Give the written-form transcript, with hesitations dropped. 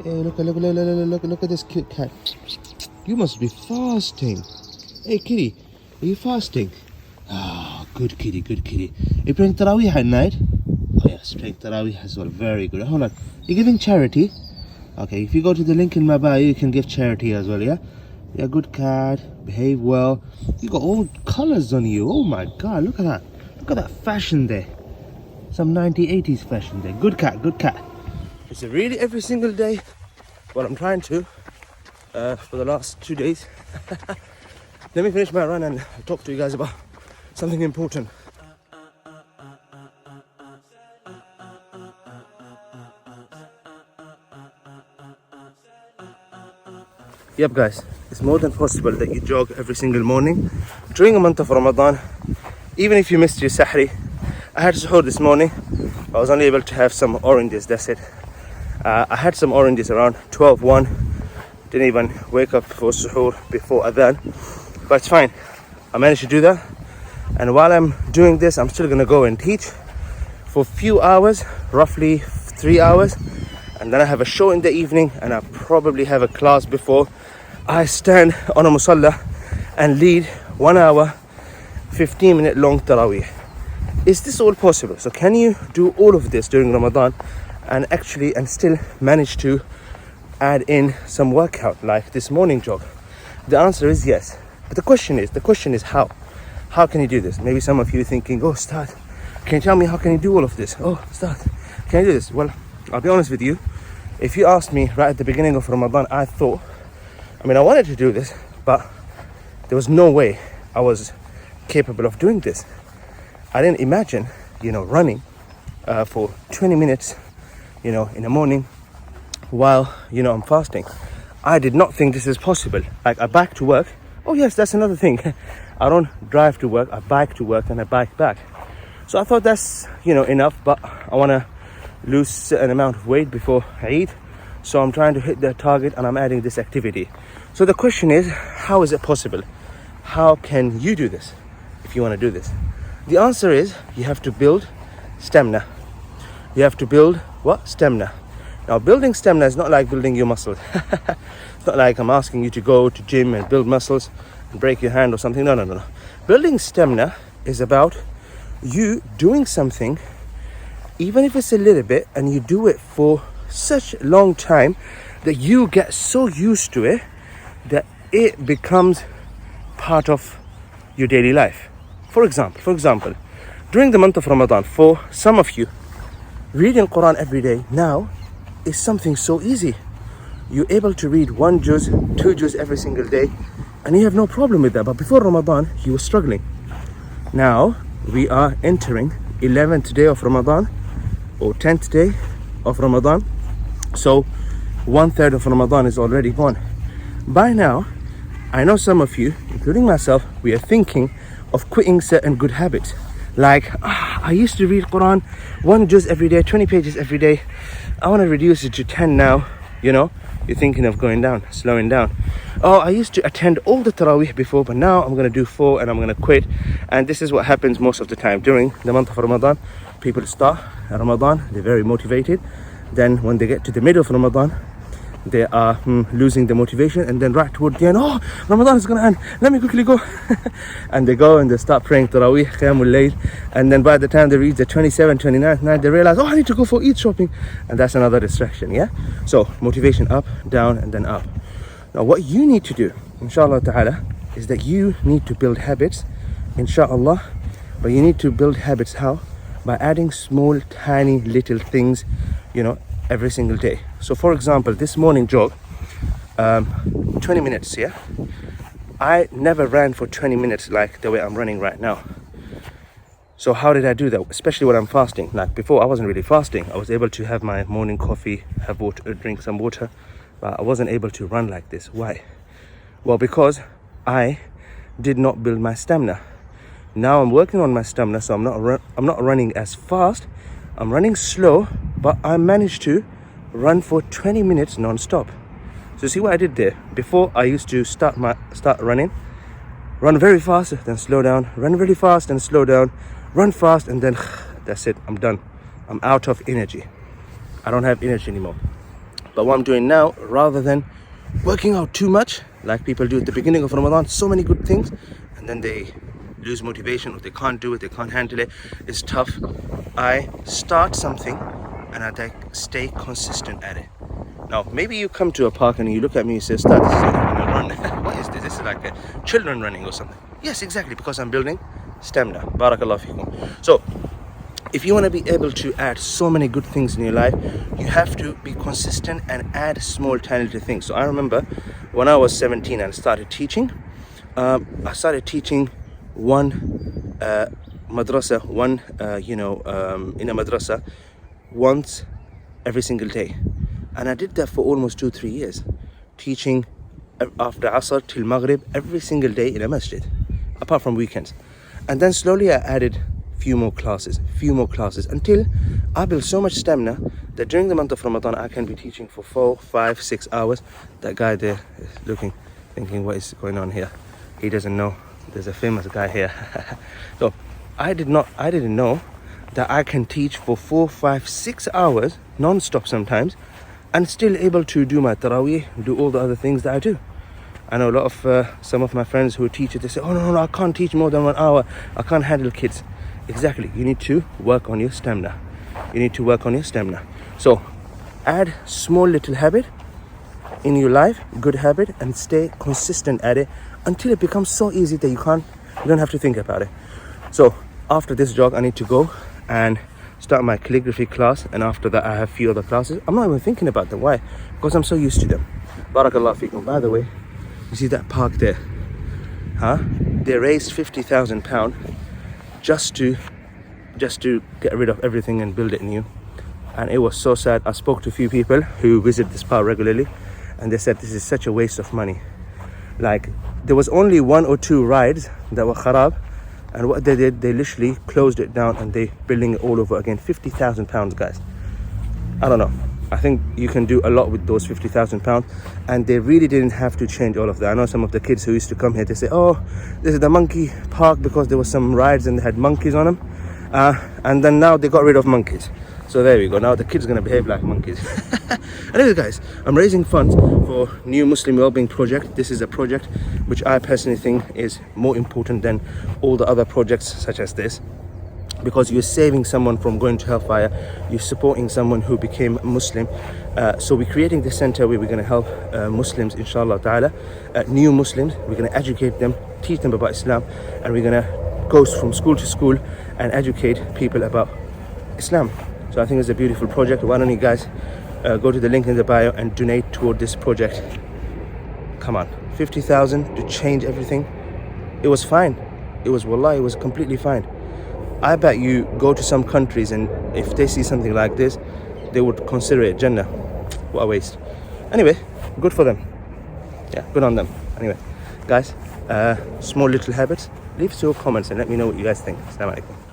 Hey, look at this cute cat. You must be fasting. Hey, kitty, are you fasting? Ah, good kitty, good kitty. Are you praying Taraweeh at night? Oh yes, praying Taraweeh as well. Very good. Hold on. You're giving charity? Okay, if you go to the link in my bio, you can give charity as well, yeah? Yeah, good cat. Behave well. You got all colors on you. Oh my God, look at that. Look at that fashion there. Some 80s fashion there. Good cat, good cat. It's really every single day what I'm trying to for the last 2 days. Let me finish my run and talk to you guys about something important. Yep guys, it's more than possible that you jog every single morning during a month of Ramadan, even if you missed your sahri. I had suhoor this morning. I was only able to have some oranges, that's it. I had some oranges around 12:01. Didn't even wake up for suhoor before adhan, but it's fine. I managed to do that, and while I'm doing this, I'm still gonna go and teach for a few hours, roughly 3 hours, and then I have a show in the evening, and I probably have a class before I stand on a musalla and lead 1 hour, 15-minute long Taraweeh. Is this all possible? So can you do all of this during Ramadan and still manage to add in some workout like this morning jog? The answer is yes. But the question is how? How can you do this? Maybe some of you are thinking, oh, Ustaz, can you tell me how can you do all of this? Oh, Ustaz, can you do this? Well, I'll be honest with you. If you asked me right at the beginning of Ramadan, I wanted to do this, but there was no way I was capable of doing this. I didn't imagine, running for 20 minutes, in the morning while, I'm fasting. I did not think this is possible. Like, I bike to work. Oh yes, that's another thing. I don't drive to work, I bike to work and I bike back. So I thought that's, enough, but I want to lose a certain amount of weight before Eid. So I'm trying to hit that target and I'm adding this activity. So the question is, how is it possible? How can you do this if you want to do this? The answer is, you have to build stamina. You have to build what? Stamina. Now, building stamina is not like building your muscles. It's not like I'm asking you to go to gym and build muscles and break your hand or something. No. Building stamina is about you doing something, even if it's a little bit, and you do it for such a long time that you get so used to it that it becomes part of your daily life. For example, during the month of Ramadan, for some of you, reading Quran every day now is something so easy. You're able to read 1 juz, 2 juz every single day, and you have no problem with that. But before Ramadan, you were struggling. Now, we are entering 11th day of Ramadan, or 10th day of Ramadan. So, 1/3 of Ramadan is already gone. By now, I know some of you, including myself, we are thinking of quitting certain good habits. Like, I used to read Quran 1 juz every day, 20 pages every day. I want to reduce it to 10 now. You're thinking of slowing down. Oh, I used to attend all the Taraweeh before, but now I'm going to do 4 and I'm going to quit. And this is what happens most of the time during the month of Ramadan. People start Ramadan, they're very motivated. Then when they get to the middle of Ramadan, they are losing the motivation, and then right toward the end, oh, Ramadan is going to end, let me quickly go. And they go and they start praying Taraweeh, Qiyamul Layl, and then by the time they reach the 27th, 29th night, they realize, oh, I need to go for Eid shopping, and that's another distraction, yeah? So motivation up, down, and then up. Now what you need to do, inshallah ta'ala, is that you need to build habits, inshallah, but you need to build habits how? By adding small, tiny, little things, every single day. So for example, this morning jog, 20 minutes, yeah? I never ran for 20 minutes like the way I'm running right now. So how did I do that? Especially when I'm fasting. Like before, I wasn't really fasting. I was able to have my morning coffee, have water, drink some water, but I wasn't able to run like this. Why? Well, because I did not build my stamina. Now I'm working on my stamina, so I'm not running as fast. I'm running slow, but I managed to run for 20 minutes non-stop. So see what I did there? Before, I used to start running, run very fast, then slow down, run really fast, then slow down, run fast, and then that's it, I'm done. I'm out of energy. I don't have energy anymore. But what I'm doing now, rather than working out too much like people do at the beginning of Ramadan, so many good things, and then they lose motivation, or they can't do it, they can't handle it, it's tough. I start something and I stay consistent at it. Now, maybe you come to a park and you look at me and say, Ustaz, this is like a run. What is this? This is like a children running or something. Yes, exactly, because I'm building stamina. Barakallahu feekum. So, if you want to be able to add so many good things in your life, you have to be consistent and add small tiny little things. So I remember when I was 17 and started teaching, I started teaching one madrasa, in a madrasa once every single day. And I did that for almost 2-3 years, teaching after Asr till Maghrib every single day in a masjid, apart from weekends. And then slowly I added few more classes, until I built so much stamina that during the month of Ramadan I can be teaching for 4, 5, 6 hours. That guy there is looking, thinking, what is going on here? He doesn't know there's a famous guy here. So I didn't know that I can teach for 4, 5, 6 hours non-stop sometimes, and still able to do my tarawih, do all the other things that I do. I know a lot of some of my friends who are teachers, they say, oh no, I can't teach more than 1 hour, I can't handle kids. Exactly, you need to work on your stamina. So add small little habit in your life, good habit, and stay consistent at it until it becomes so easy that you don't have to think about it. So after this jog I need to go and start my calligraphy class, and after that I have few other classes. I'm not even thinking about them. Why? Because I'm so used to them. Barakallahu feekum. By the way, you see that park there? They raised £50,000 just to get rid of everything and build it new. And it was so sad. I spoke to a few people who visit this park regularly, and they said this is such a waste of money. Like, there was only 1 or 2 rides that were kharab, and what they did, they literally closed it down and they building it all over again. £50,000, guys. I don't know, I think you can do a lot with those £50,000, and they really didn't have to change all of that. I know some of the kids who used to come here, they say, oh, this is the monkey park because there was some rides and they had monkeys on them, and then now they got rid of monkeys. So there we go, now the kids are going to behave like monkeys. Anyway guys, I'm raising funds for New Muslim Wellbeing Project. This is a project which I personally think is more important than all the other projects such as this, because you're saving someone from going to hellfire, you're supporting someone who became Muslim. So we're creating this center where we're going to help Muslims, inshallah ta'ala, new Muslims. We're going to educate them, teach them about Islam, and we're going to go from school to school and educate people about Islam. So I think it's a beautiful project. Why don't you guys go to the link in the bio and donate toward this project. Come on, 50,000 to change everything. It was fine. It was, wallah, it was completely fine. I bet you go to some countries and if they see something like this, they would consider it Jannah. What a waste. Anyway, good for them. Yeah, good on them. Anyway, guys, small little habits. Leave your comments and let me know what you guys think. Assalamu alaikum.